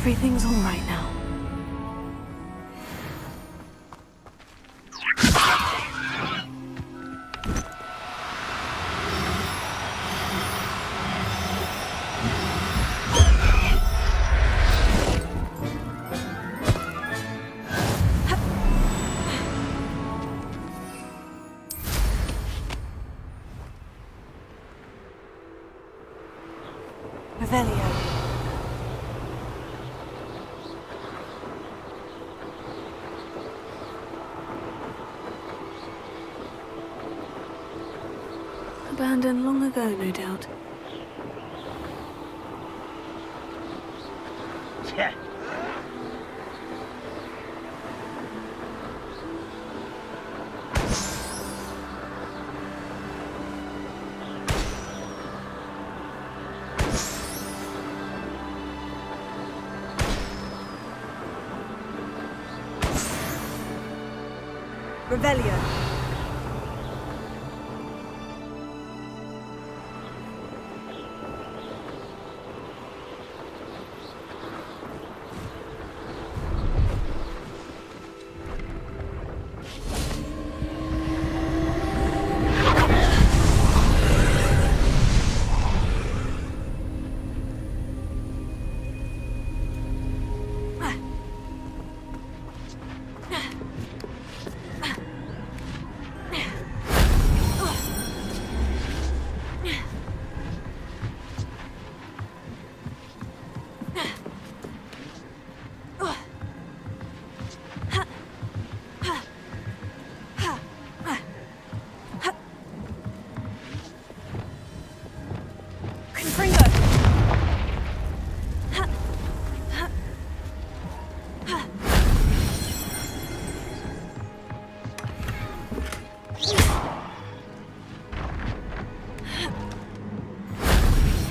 Everything's all right now. Revelio. Abandoned long ago, no doubt. Yeah. Revelio.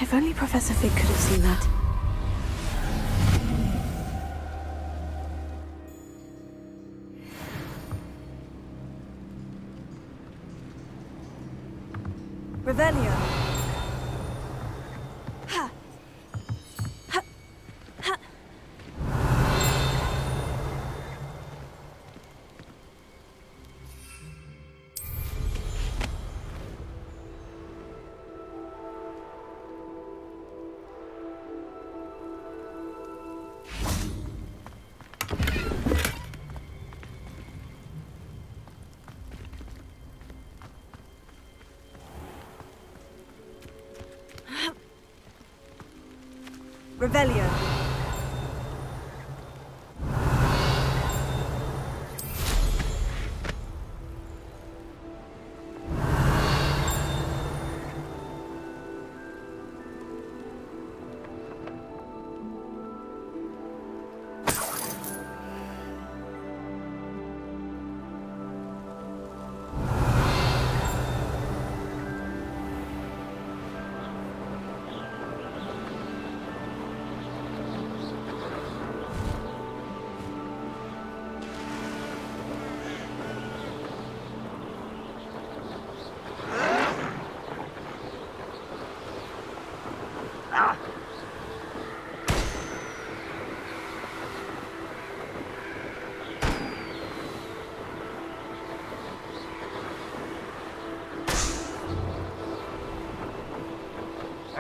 If only Professor Fig could have seen that. Revelio. Revelio.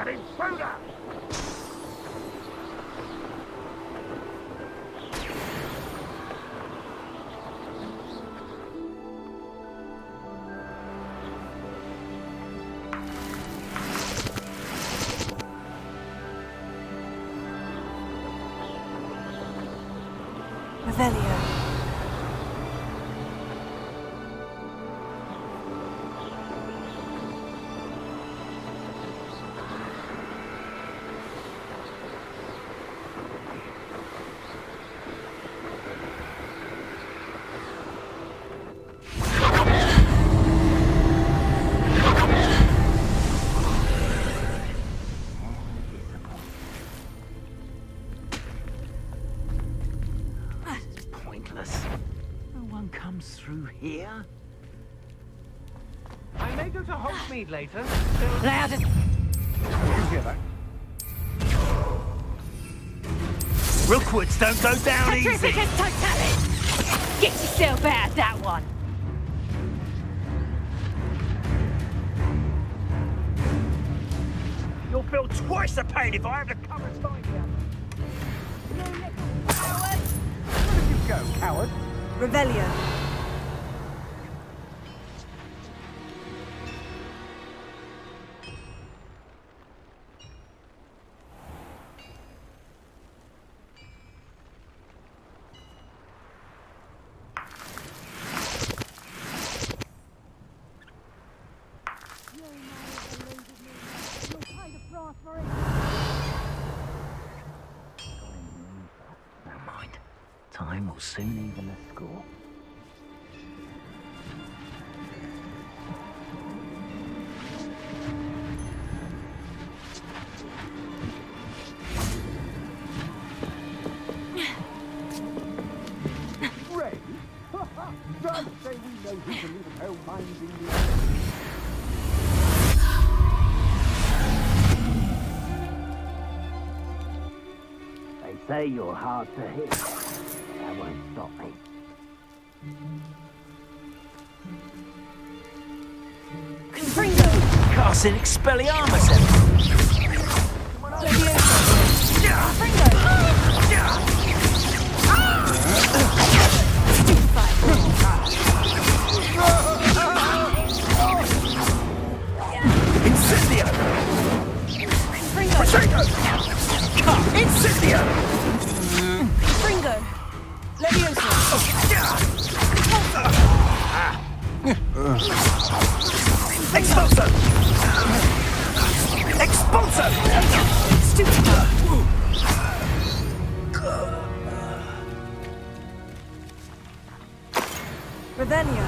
Intruder! Revelio. Through here? I may go to Hogsmeade later. Now just... Did you hear that? Rookwoods don't go down easy. Petrificus totalis! Get yourself out of that one! You'll feel twice the pain if I have to come and find you. Coward! Where did you go, coward? Revelio. Never mind. Time will soon even the score. Ray? Don't say we know who to leave at home minding you. They say you're hard to hit. That won't stop me. Confringo! Casting Expelliarmus at Incendio! Confringo! Incendio! Confringo! Leviosa! Expulso! Expulso! Stupid! Revelio.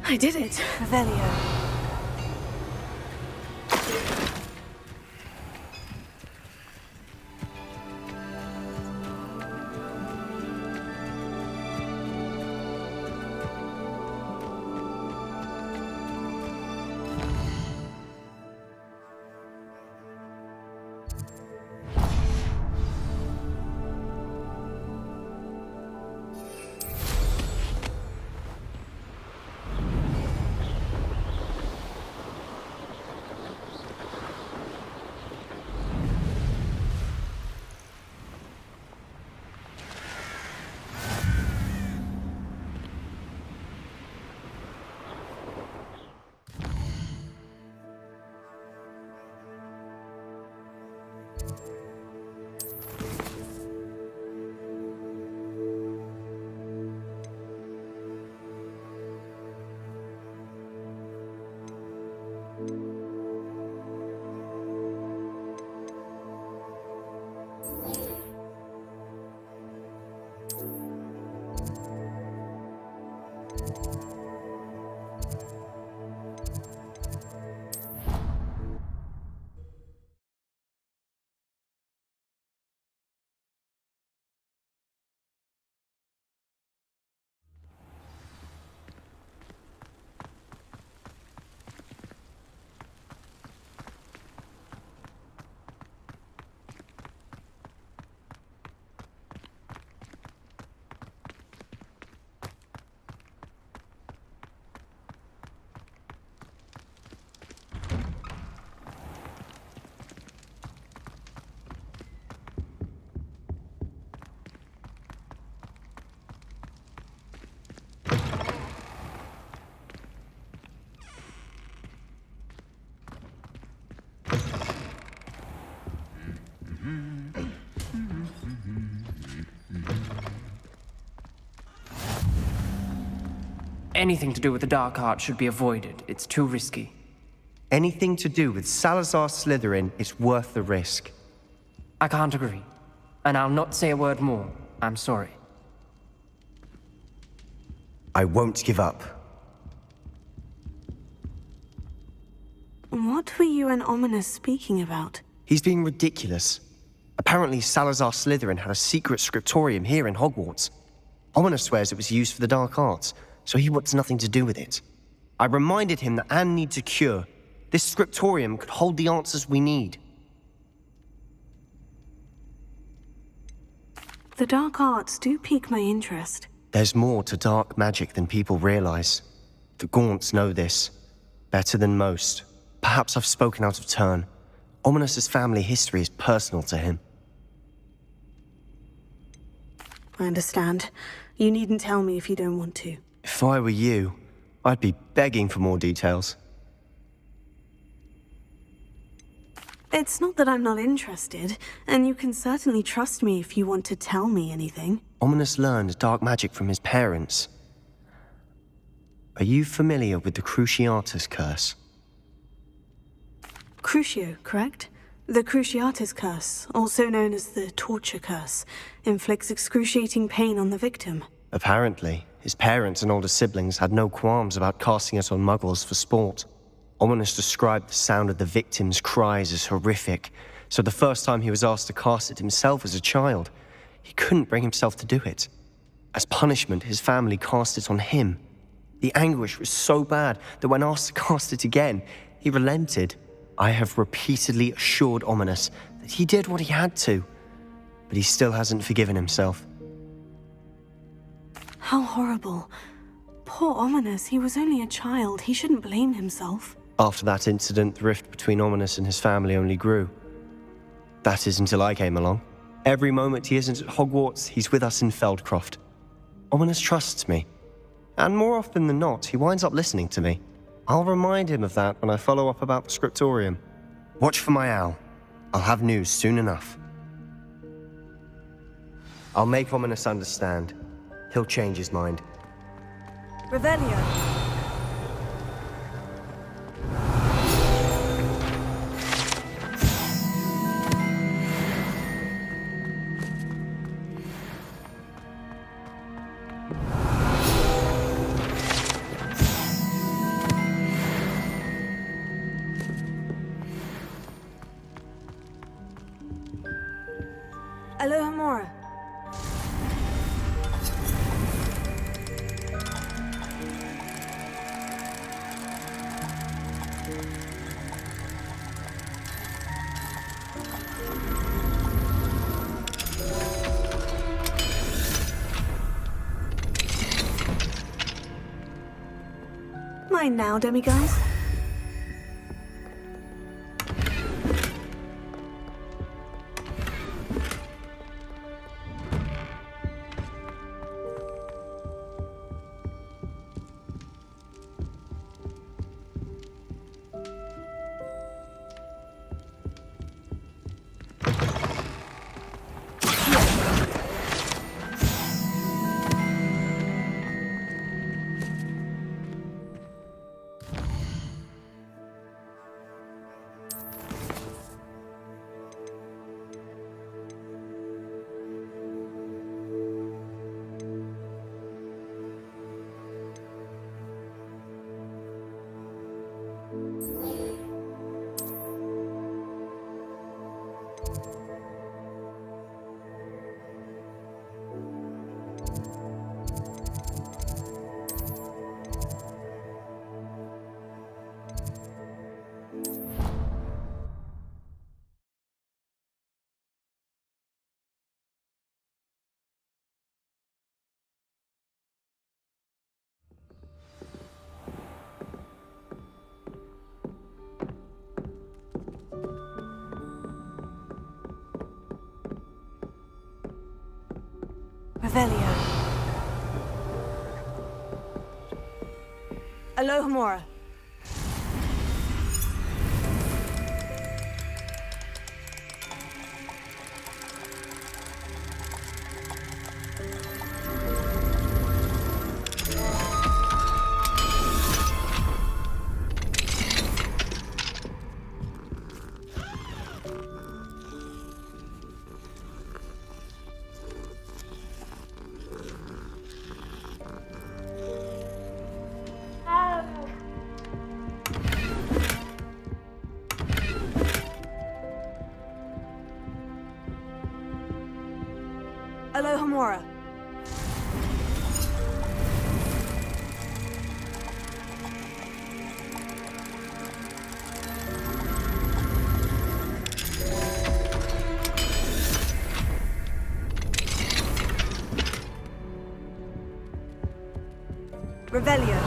I did it! Revelio. Anything to do with the dark art should be avoided. It's too risky. Anything to do with Salazar Slytherin is worth the risk. I can't agree. And I'll not say a word more. I'm sorry. I won't give up. What were you and Ominous speaking about? He's being ridiculous. Apparently, Salazar Slytherin had a secret scriptorium here in Hogwarts. Ominous swears it was used for the dark arts, so he wants nothing to do with it. I reminded him that Anne needs a cure. This scriptorium could hold the answers we need. The dark arts do pique my interest. There's more to dark magic than people realize. The Gaunts know this. Better than most. Perhaps I've spoken out of turn. Ominous's family history is personal to him. I understand. You needn't tell me if you don't want to. If I were you, I'd be begging for more details. It's not that I'm not interested, and you can certainly trust me if you want to tell me anything. Ominous learned dark magic from his parents. Are you familiar with the Cruciatus Curse? Crucio, correct? The Cruciatus Curse, also known as the Torture Curse, inflicts excruciating pain on the victim. Apparently, his parents and older siblings had no qualms about casting it on muggles for sport. Ominous described the sound of the victim's cries as horrific, so the first time he was asked to cast it himself as a child, he couldn't bring himself to do it. As punishment, his family cast it on him. The anguish was so bad that when asked to cast it again, he relented. I have repeatedly assured Ominous that he did what he had to, but he still hasn't forgiven himself. How horrible. Poor Ominous, he was only a child. He shouldn't blame himself. After that incident, the rift between Ominous and his family only grew. That is until I came along. Every moment he isn't at Hogwarts, he's with us in Feldcroft. Ominous trusts me. And more often than not, he winds up listening to me. I'll remind him of that when I follow up about the scriptorium. Watch for my owl. I'll have news soon enough. I'll make Ominous understand. He'll change his mind. Revelio. Alohomora. Mine now, demiguise. Revelio. Alohomora. Alohomora. Revelio.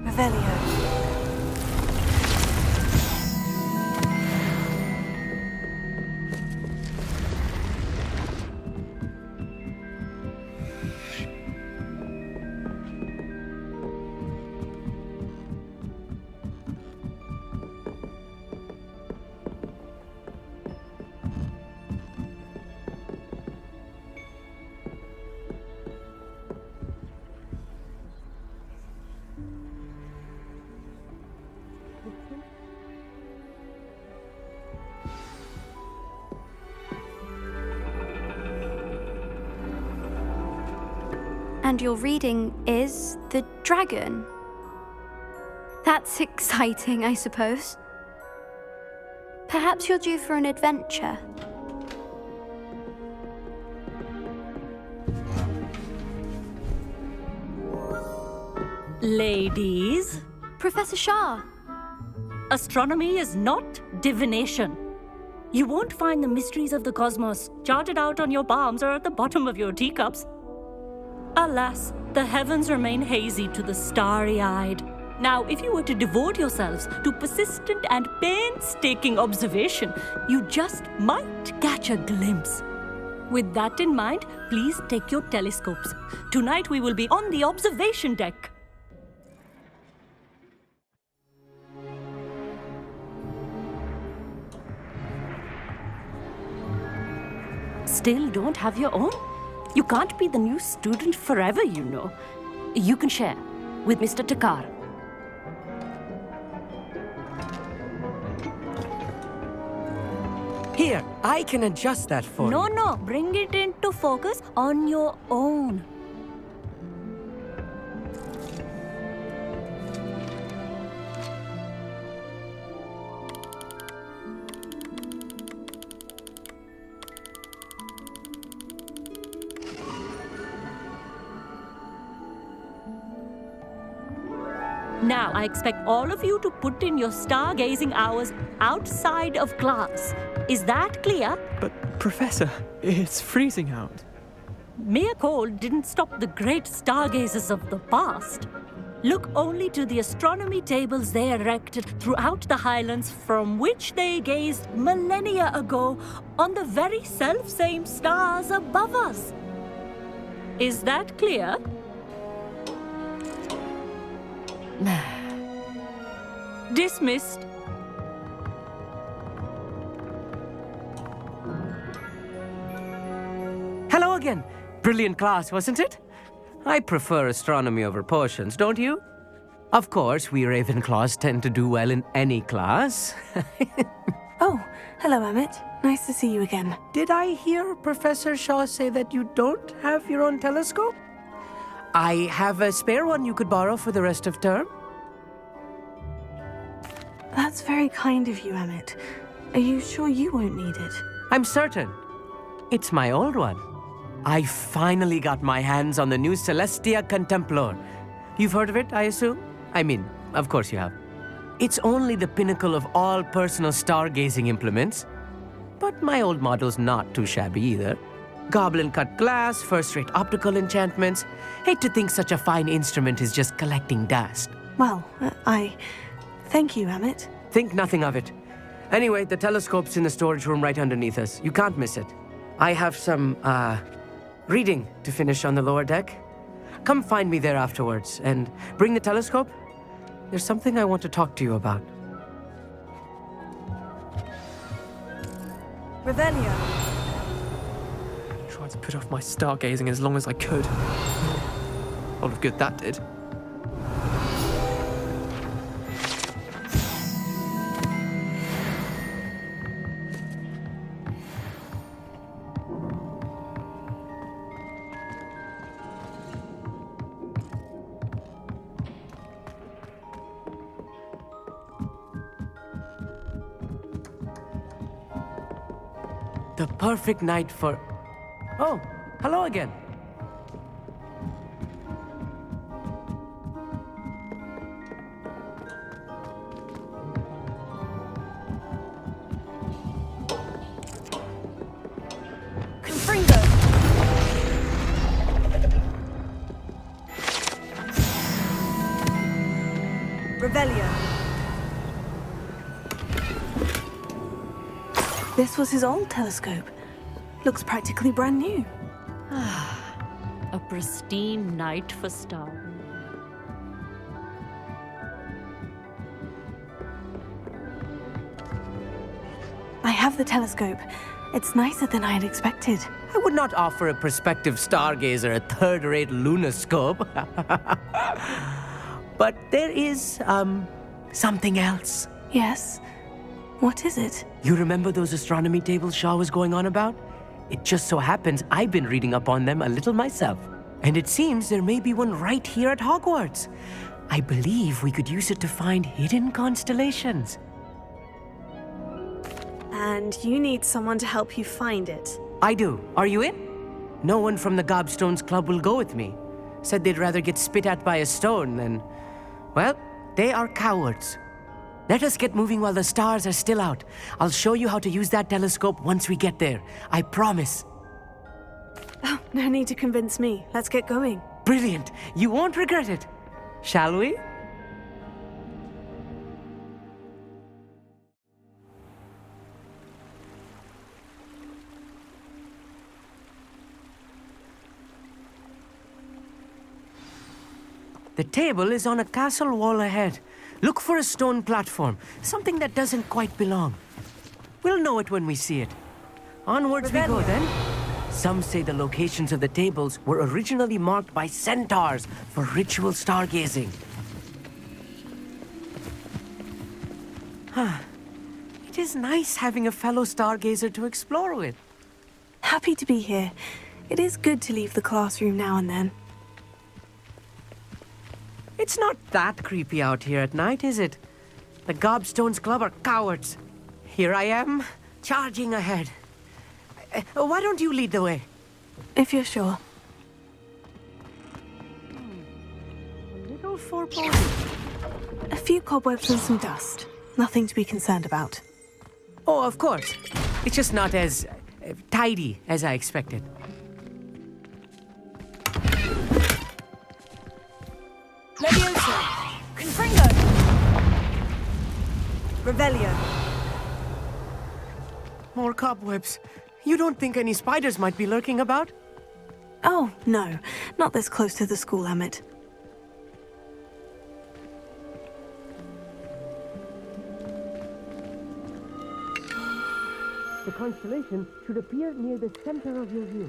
Revelio. And your reading is the dragon. That's exciting, I suppose. Perhaps you're due for an adventure. Ladies, Professor Shah. astronomy is not divination. You won't find the mysteries of the cosmos charted out on your palms or at the bottom of your teacups. Alas, the heavens remain hazy to the starry-eyed. Now, if you were to devote yourselves to persistent and painstaking observation, you just might catch a glimpse. With that in mind, please take your telescopes. Tonight we will be on the observation deck. Still don't have your own? You can't be the new student forever, you know. You can share with Mr. Takar. Here, I can adjust that for you. No, bring it into focus on your own. Now, I expect all of you to put in your stargazing hours outside of class. Is that clear? But, Professor, it's freezing out. Mere cold didn't stop the great stargazers of the past. Look only to the astronomy tables they erected throughout the highlands from which they gazed millennia ago on the very self-same stars above us. Is that clear? Dismissed. Hello again. Brilliant class, wasn't it? I prefer astronomy over potions, don't you? Of course, we Ravenclaws tend to do well in any class. Oh, hello, Emmett. Nice to see you again. Did I hear Professor Shaw say that you don't have your own telescope? I have a spare one you could borrow for the rest of term. That's very kind of you, Emmett. Are you sure you won't need it? I'm certain. It's my old one. I finally got my hands on the new Celestia Contemplar. You've heard of it, I assume? I mean, of course you have. It's only the pinnacle of all personal stargazing implements. But my old model's not too shabby either. Goblin-cut glass, first-rate optical enchantments. Hate to think such a fine instrument is just collecting dust. Well, thank you, Emmett. Think nothing of it. Anyway, the telescope's in the storage room right underneath us. You can't miss it. I have some, reading to finish on the lower deck. Come find me there afterwards, and bring the telescope. There's something I want to talk to you about. Revelio. Tried to put off my stargazing as long as I could. A lot of good that did. The perfect night for... Oh, hello again. Confringo. Revelio. This was his old telescope. Looks practically brand new. A pristine night for stars. I have the telescope. It's nicer than I had expected. I would not offer a prospective stargazer a third-rate lunoscope. But there is, something else. Yes? What is it? You remember those astronomy tables Shaw was going on about? It just so happens I've been reading up on them a little myself. And it seems there may be one right here at Hogwarts. I believe we could use it to find hidden constellations. And you need someone to help you find it. I do. Are you in? No one from the Gobstones Club will go with me. Said they'd rather get spit at by a stone than... Well, they are cowards. Let us get moving while the stars are still out. I'll show you how to use that telescope once we get there. I promise. Oh, no need to convince me. Let's get going. Brilliant. You won't regret it. Shall we? The table is on a castle wall ahead. Look for a stone platform, something that doesn't quite belong. We'll know it when we see it. Onwards we go then. Some say the locations of the tables were originally marked by centaurs for ritual stargazing. It is nice having a fellow stargazer to explore with. Happy to be here. It is good to leave the classroom now and then. It's not that creepy out here at night, is it? The Gobstones Club are cowards. Here I am, charging ahead. Why don't you lead the way? If you're sure. A little foreboding. A few cobwebs and some dust. Nothing to be concerned about. Oh, of course. It's just not as tidy as I expected. Leviosa! Confringo! Revelio. More cobwebs. You don't think any spiders might be lurking about? Oh, no. Not this close to the school, Emmett. The constellation should appear near the center of your view.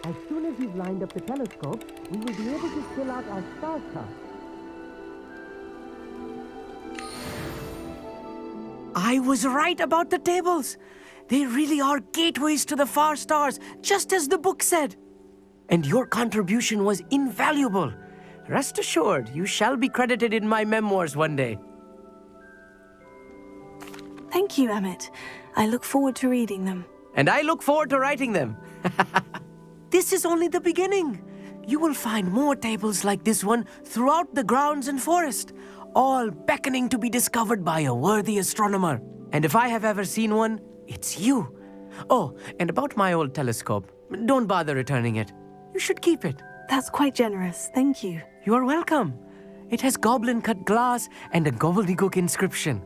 As soon as we've lined up the telescope, we will be able to fill out our star chart. I was right about the tables. They really are gateways to the far stars, just as the book said. And your contribution was invaluable. Rest assured, you shall be credited in my memoirs one day. Thank you, Emmett. I look forward to reading them. And I look forward to writing them. This is only the beginning. You will find more tables like this one throughout the grounds and forest, all beckoning to be discovered by a worthy astronomer. And if I have ever seen one, it's you. Oh, and about my old telescope, don't bother returning it. You should keep it. That's quite generous. Thank you. You are welcome. It has goblin-cut glass and a gobbledygook inscription.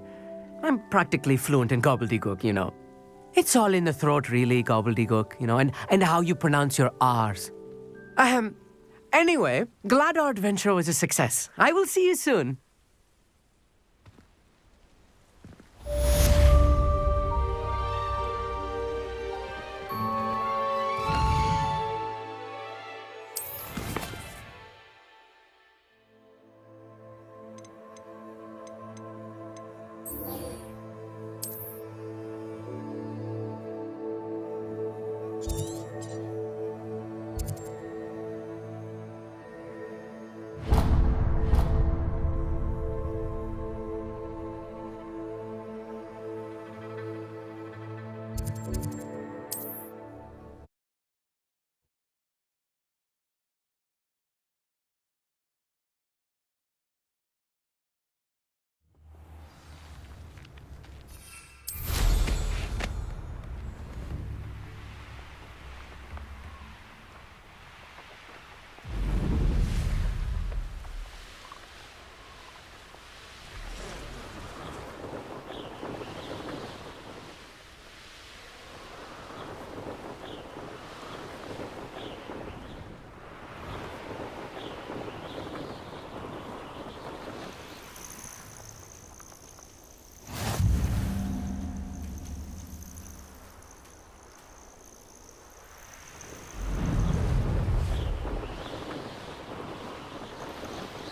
I'm practically fluent in gobbledygook, you know. It's all in the throat, really, gobbledygook, you know, and how you pronounce your R's. Anyway, glad our adventure was a success. I will see you soon.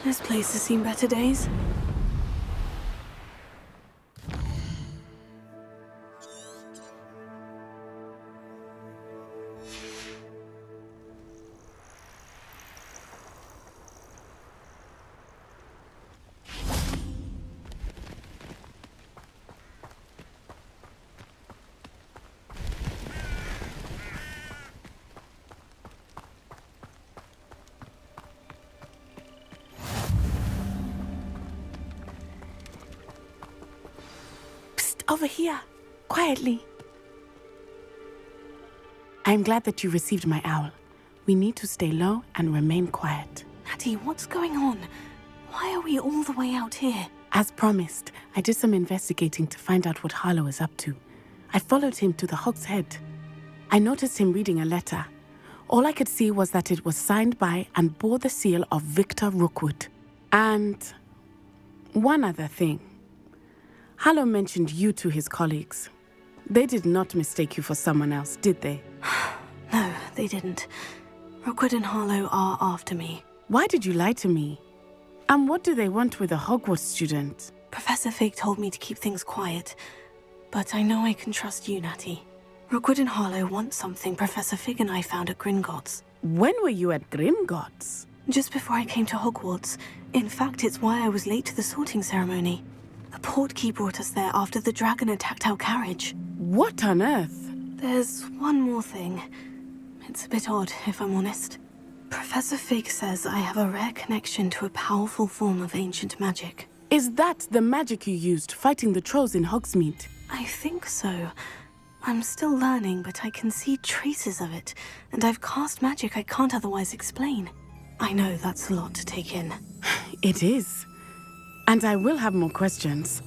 This place has seen better days. Over here, quietly. I'm glad that you received my owl. We need to stay low and remain quiet. Natty, what's going on? Why are we all the way out here? As promised, I did some investigating to find out what Harlow is up to. I followed him to the Hog's Head. I noticed him reading a letter. All I could see was that it was signed by and bore the seal of Victor Rookwood. And one other thing. Harlow mentioned you to his colleagues. They did not mistake you for someone else, did they? No, they didn't. Rookwood and Harlow are after me. Why did you lie to me? And what do they want with a Hogwarts student? Professor Fig told me to keep things quiet, but I know I can trust you, Natty. Rookwood and Harlow want something Professor Fig and I found at Gringotts. When were you at Gringotts? Just before I came to Hogwarts. In fact, it's why I was late to the sorting ceremony. The portkey brought us there after the dragon attacked our carriage. What on earth? There's one more thing. It's a bit odd, if I'm honest. Professor Fig says I have a rare connection to a powerful form of ancient magic. Is that the magic you used fighting the trolls in Hogsmeade? I think so. I'm still learning, but I can see traces of it, and I've cast magic I can't otherwise explain. I know that's a lot to take in. It is. And I will have more questions.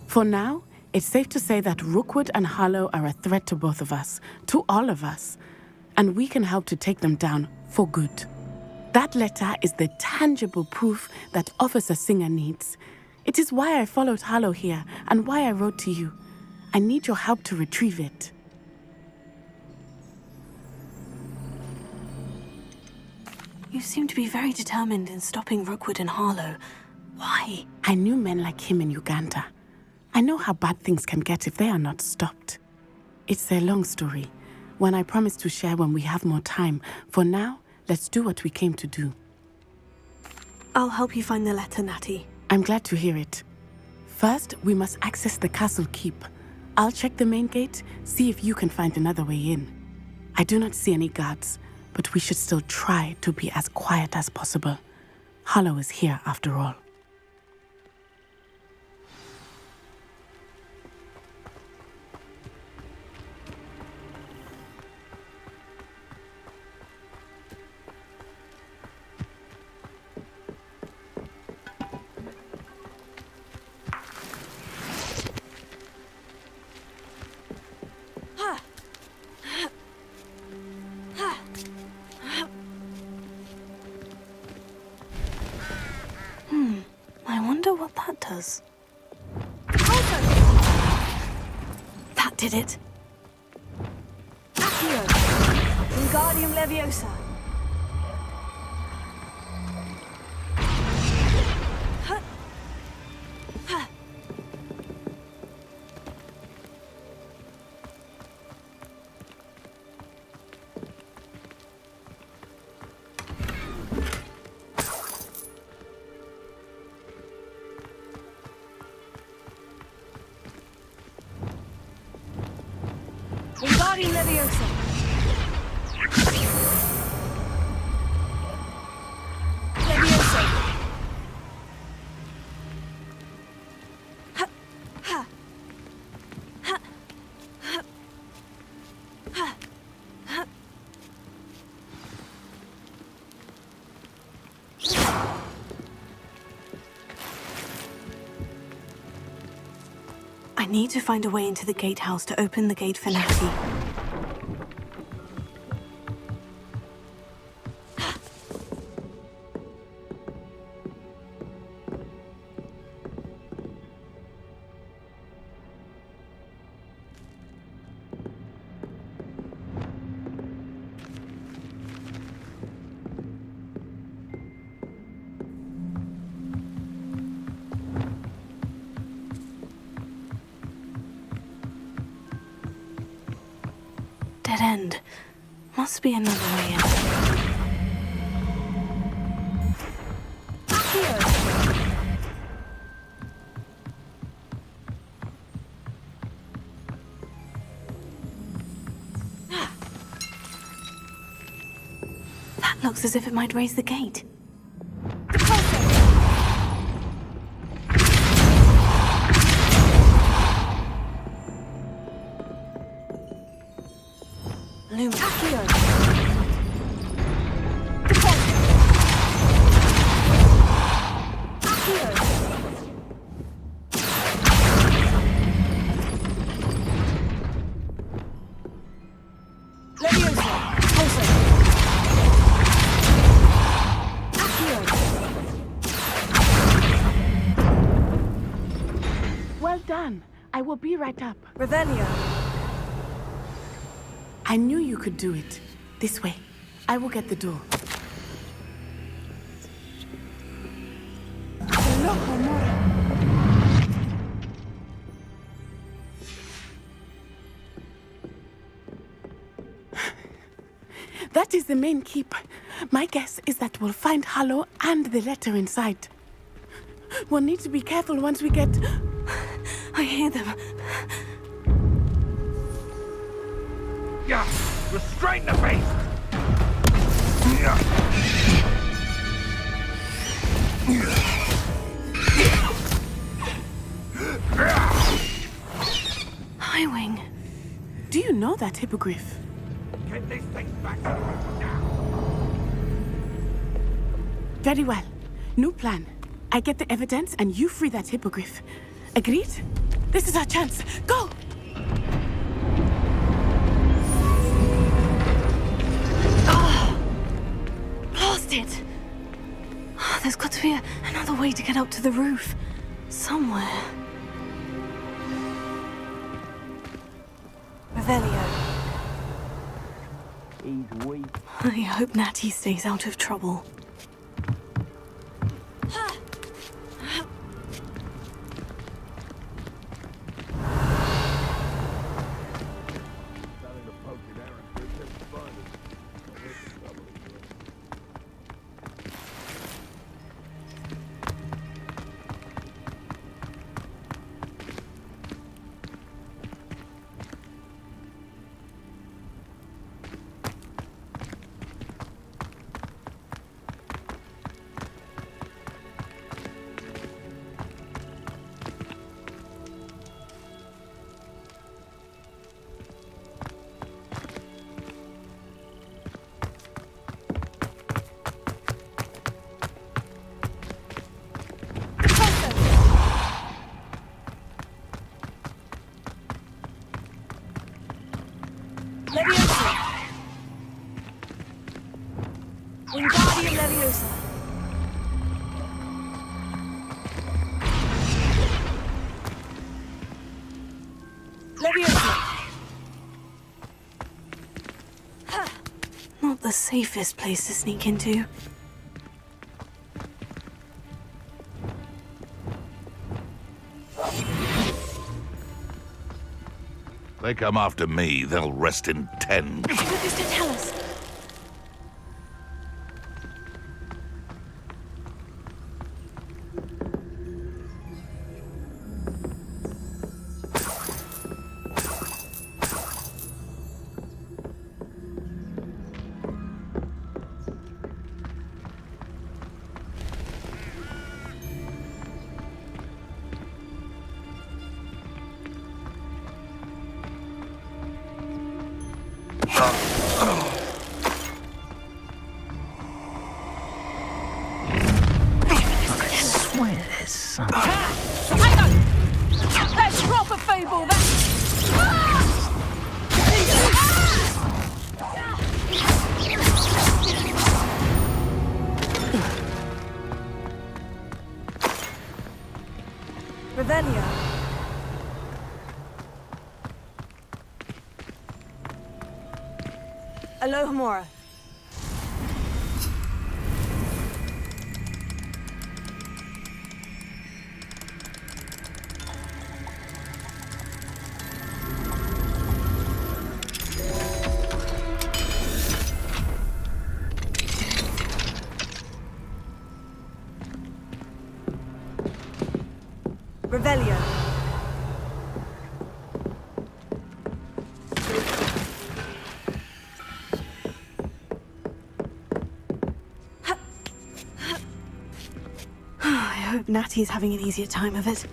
For now, it's safe to say that Rookwood and Harlow are a threat to both of us, to all of us. And we can help to take them down for good. That letter is the tangible proof that Officer Singer needs. It is why I followed Harlow here and why I wrote to you. I need your help to retrieve it. You seem to be very determined in stopping Rookwood and Harlow. Why? I knew men like him in Uganda. I know how bad things can get if they are not stopped. It's a long story, one I promise to share when we have more time. For now, let's do what we came to do. I'll help you find the letter, Natty. I'm glad to hear it. First, we must access the castle keep. I'll check the main gate, see if you can find another way in. I do not see any guards, but we should still try to be as quiet as possible. Harlow is here after all. wonder what that does. That did it. Accio! Wingardium Leviosa! Wingardium Leviosa! Leviosa! Ha! Ha! Ha! Ha! Ha! Ha! I need to find a way into the gatehouse to open the gate for Natty. Dead end. Must be another way in. That looks as if it might raise the gate. Well done. I will be right up. Revelio! I knew you could do it. This way. I will get the door. That is the main keep. My guess is that we'll find Hallow and the letter inside. We'll need to be careful once we get... I hear them. Yeah! Restrain the beast! Highwing. Do you know that hippogriff? Get these things back to work now! Very well. New plan. I get the evidence and you free that hippogriff. Agreed? This is our chance. Go! Blast it! There's got to be another way to get up to the roof. Somewhere. Revelio. He's weak. I hope Natty stays out of trouble. the safest place to sneak into. They come after me, they'll rest in 10. What goes to tell us? Hang on! That's proper fable, Revelio. Alohomora. Revelio. I hope Natty's having an easier time of it.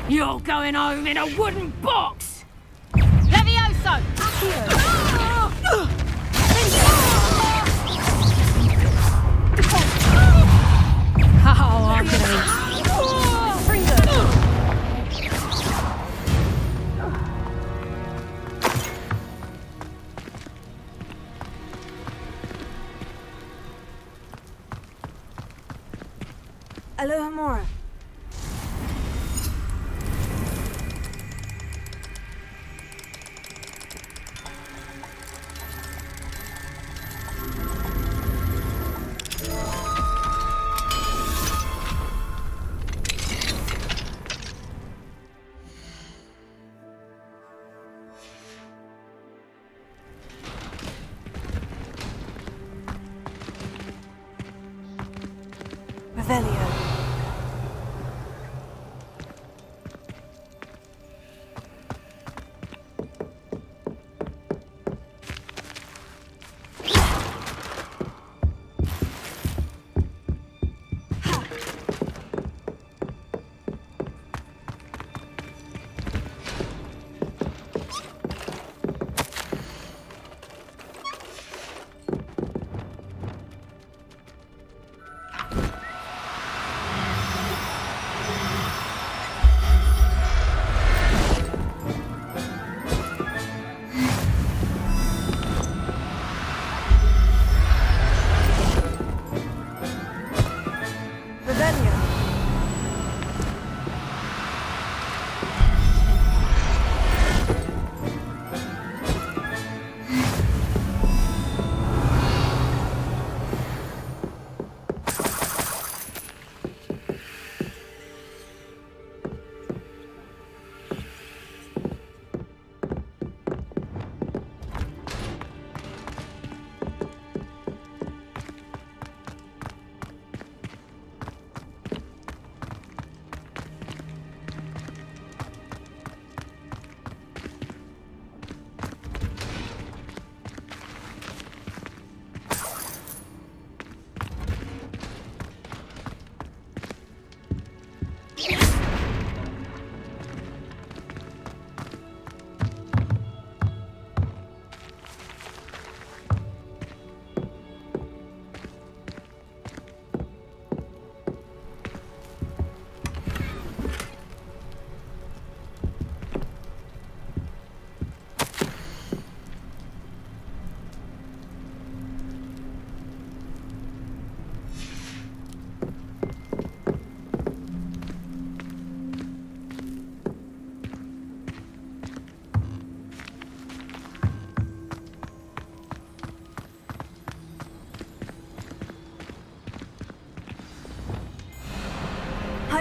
You're going home in a wooden box! Levioso! How are Alohomora. Revelio.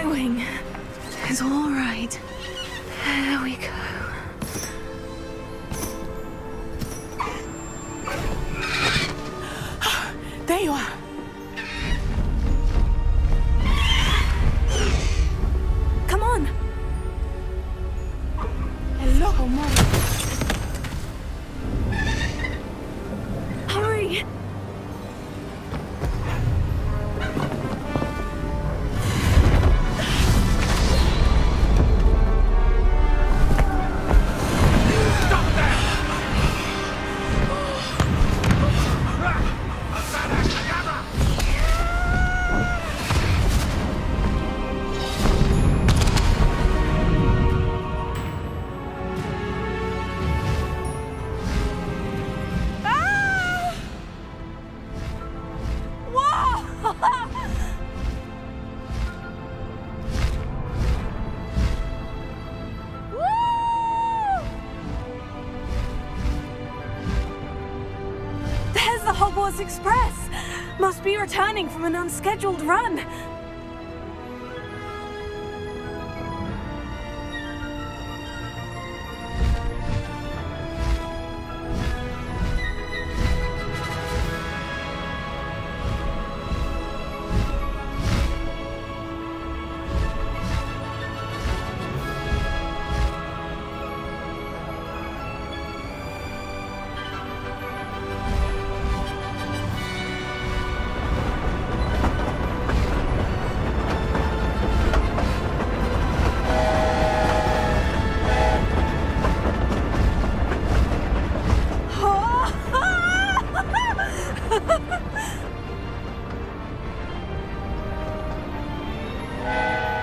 Highwing. It's all right. There we go. There you are. Come on. Hello, Homura. Hurry. There's the Hogwarts Express! Must be returning from an unscheduled run.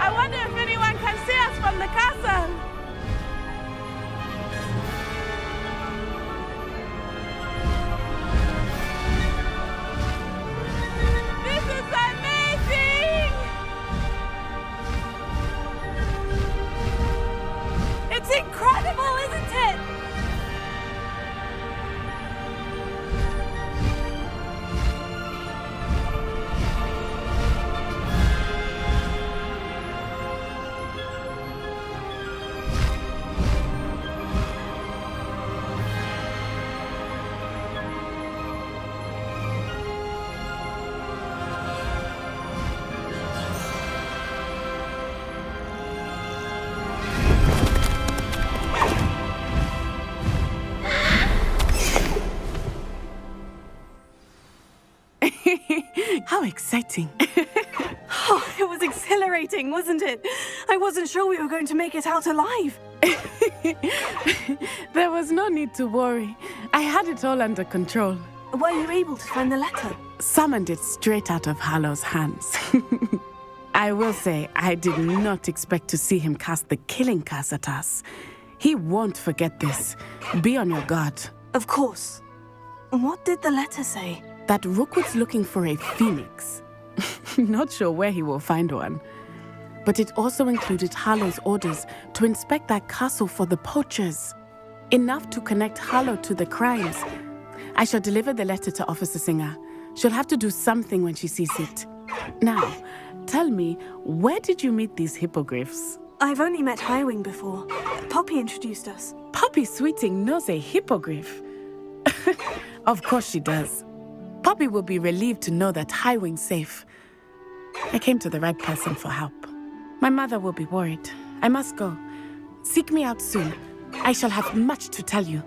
I wonder if anyone can see us from the castle. This is amazing! It's incredible, isn't it? How exciting. Oh, it was exhilarating, wasn't it? I wasn't sure we were going to make it out alive. There was no need to worry. I had it all under control. Were you able to find the letter? Summoned it straight out of Hallow's hands. I will say, I did not expect to see him cast the killing curse at us. He won't forget this. Be on your guard. Of course. What did the letter say? That Rookwood's looking for a phoenix. Not sure where he will find one. But it also included Hallow's orders to inspect that castle for the poachers. Enough to connect Hallow to the crimes. I shall deliver the letter to Officer Singer. She'll have to do something when she sees it. Now, tell me, where did you meet these hippogriffs? I've only met Highwing before. Poppy introduced us. Poppy Sweeting knows a hippogriff. Of course she does. Poppy will be relieved to know that Highwing's safe. I came to the right person for help. My mother will be worried. I must go. Seek me out soon. I shall have much to tell you.